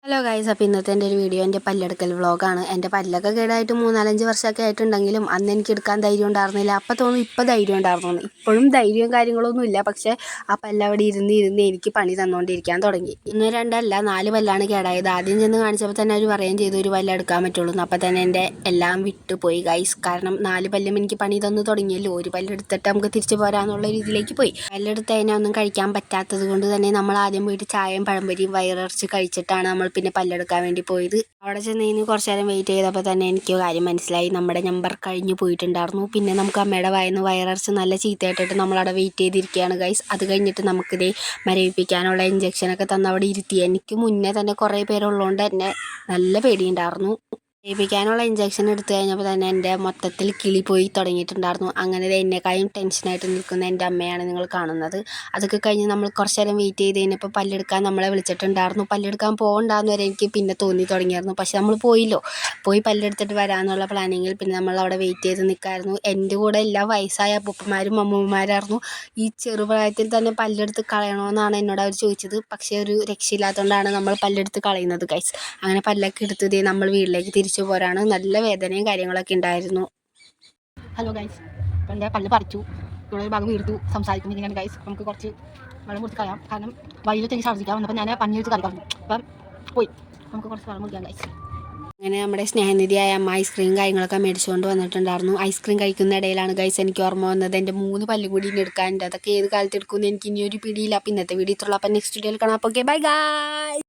Hello guys, അപ്പോൾ ഇന്നത്തെ എൻ്റെ ഒരു വീഡിയോ എൻ്റെ പല്ലെടുക്കൽ വ്ളോഗാണ്. എൻ്റെ പല്ലൊക്കെ കേടായിട്ട് 3-4 വർഷമൊക്കെ ആയിട്ടുണ്ടെങ്കിലും അന്ന് എനിക്ക് എടുക്കാൻ ധൈര്യം ഉണ്ടായിരുന്നില്ല. അപ്പോൾ തോന്നുന്നു ഇപ്പോൾ ധൈര്യം ഉണ്ടായിരുന്നു. ഇപ്പോഴും ധൈര്യവും കാര്യങ്ങളൊന്നും ഇല്ല. പക്ഷേ ആ പല്ലവിടെ ഇരുന്ന് എനിക്ക് പണി തന്നുകൊണ്ടിരിക്കാൻ തുടങ്ങി. 1, 2 അല്ല 4 പല്ലാണ് കേടായത്. ആദ്യം ചെന്ന് കാണിച്ചപ്പോൾ തന്നെ അവർ പറയുകയും ചെയ്തു ഒരു പല്ല് എടുക്കാൻ പറ്റുള്ളൂ. അപ്പോൾ തന്നെ എൻ്റെ എല്ലാം വിട്ടുപോയി ഗൈസ്. കാരണം 4 പല്ലും എനിക്ക് പണി തന്നു തുടങ്ങിയല്ലോ. ഒരു പല്ലെടുത്തിട്ട് നമുക്ക് തിരിച്ചു പോരാന്നുള്ള രീതിയിലേക്ക് പോയി. പല്ലെടുത്ത് അതിനൊന്നും കഴിക്കാൻ പറ്റാത്തത് കൊണ്ട് തന്നെ നമ്മൾ ആദ്യം പോയിട്ട് ചായയും പഴംപൊരിയും വയറിറച്ച് കഴിച്ചിട്ടാണ് നമ്മൾ പിന്നെ പല്ലെടുക്കാൻ വേണ്ടി പോയത്. അവിടെ ചെന്ന് കുറച്ച് നേരം വെയിറ്റ് ചെയ്തപ്പോൾ തന്നെ എനിക്ക് കാര്യം മനസ്സിലായി. നമ്മുടെ നമ്പർ കഴിഞ്ഞു പോയിട്ടുണ്ടായിരുന്നു. പിന്നെ നമുക്ക് അമ്മയുടെ വായിന്ന് വയറിറച്ച് നല്ല ചീത്തയായിട്ടിട്ട് നമ്മളവിടെ വെയിറ്റ് ചെയ്തിരിക്കുകയാണ് ഗൈസ്. അത് കഴിഞ്ഞിട്ട് നമുക്കിതേ മരവിപ്പിക്കാനുള്ള ഇഞ്ചക്ഷനൊക്കെ തന്ന് അവിടെ ഇരുത്തി. എനിക്ക് മുന്നേ തന്നെ കുറേ പേരുള്ളതുകൊണ്ട് തന്നെ നല്ല പേടിയുണ്ടായിരുന്നു. മരവിപ്പിക്കാനുള്ള ഇഞ്ചക്ഷൻ എടുത്തു കഴിഞ്ഞപ്പോൾ തന്നെ എൻ്റെ മൊത്തത്തിൽ കിളി പോയി തുടങ്ങിയിട്ടുണ്ടായിരുന്നു. അങ്ങനെ എന്നെക്കാളും ടെൻഷനായിട്ട് നിൽക്കുന്ന എൻ്റെ അമ്മയാണ് നിങ്ങൾ കാണുന്നത്. അതൊക്കെ കഴിഞ്ഞ് നമ്മൾ കുറച്ച് നേരം വെയിറ്റ് ചെയ്ത് കഴിഞ്ഞപ്പോൾ പല്ലെടുക്കാൻ നമ്മളെ വിളിച്ചിട്ടുണ്ടായിരുന്നു. പല്ലെടുക്കാൻ പോകണ്ടാന്ന് വരെ എനിക്ക് പിന്നെ തോന്നി തുടങ്ങിയായിരുന്നു. പക്ഷെ നമ്മൾ പോയി പല്ലെടുത്തിട്ട് വരാമെന്നുള്ള പ്ലാനിങ്ങിൽ പിന്നെ നമ്മൾ അവിടെ വെയിറ്റ് ചെയ്ത് നിൽക്കായിരുന്നു. എൻ്റെ കൂടെ എല്ലാ വയസ്സായ അപ്പൂപ്പന്മാരും അമ്മൂമ്മമാരായിരുന്നു. ഈ ചെറുപ്രായത്തിൽ തന്നെ പല്ലെടുത്ത് കളയണമെന്നാണ് എന്നോട് അവർ ചോദിച്ചത്. പക്ഷേ ഒരു രക്ഷയില്ലാത്തതുകൊണ്ടാണ് നമ്മൾ പല്ലെടുത്ത് കളയുന്നത് ഗൈസ്. അങ്ങനെ പല്ലൊക്കെ എടുത്തത് നമ്മൾ വീട്ടിലേക്ക് തിരിച്ചു പോരാണ്. നല്ല വേദനയും കാര്യങ്ങളൊക്കെ ഉണ്ടായിരുന്നു. ഹലോ ഗൈസ്, അപ്പോൾ എൻ്റെ പല്ല് പറിച്ചു. ഇവിടെ ഒരു ഭാഗം വീർത്തു സംസാരിക്കുന്നിങ്ങനെ ഗൈസ്. നമുക്ക് കുറച്ച് വെള്ളം കൊടുത്ത് കളയാം. കാരണം വഴിയിൽ ചെന്ന് ഛർദ്ദിക്കാൻ വന്നപ്പോൾ ഞാൻ പഞ്ഞി വെച്ച് കളിക്കുന്നു. അപ്പം പോയി നമുക്ക് കുറച്ച് വെള്ളം കുടിക്കാം ഗൈസ്. അങ്ങനെ നമ്മുടെ സ്നേഹനിധിയായ അമ്മ ഐസ്ക്രീം കാര്യങ്ങളൊക്കെ മേടിച്ചുകൊണ്ട് വന്നിട്ടുണ്ടായിരുന്നു. ഐസ്ക്രീം കഴിക്കുന്ന ഇടയിലാണ് ഗൈസ് എനിക്ക് ഓർമ്മ വന്നത് എൻ്റെ 3 പല്ല് കൂടി ഇനി എടുക്കാനുണ്ട്. അതൊക്കെ ഏത് കാലത്ത് എടുക്കുമെന്ന് എനിക്ക് ഇനി ഒരു പിടിയില്ല. അപ്പോൾ ഇന്നത്തെ വീഡിയോ ഇത്രയുള്ളൂ. അപ്പം നെക്സ്റ്റ് വീഡിയോയിൽ കാണാം. Okay, bye guys.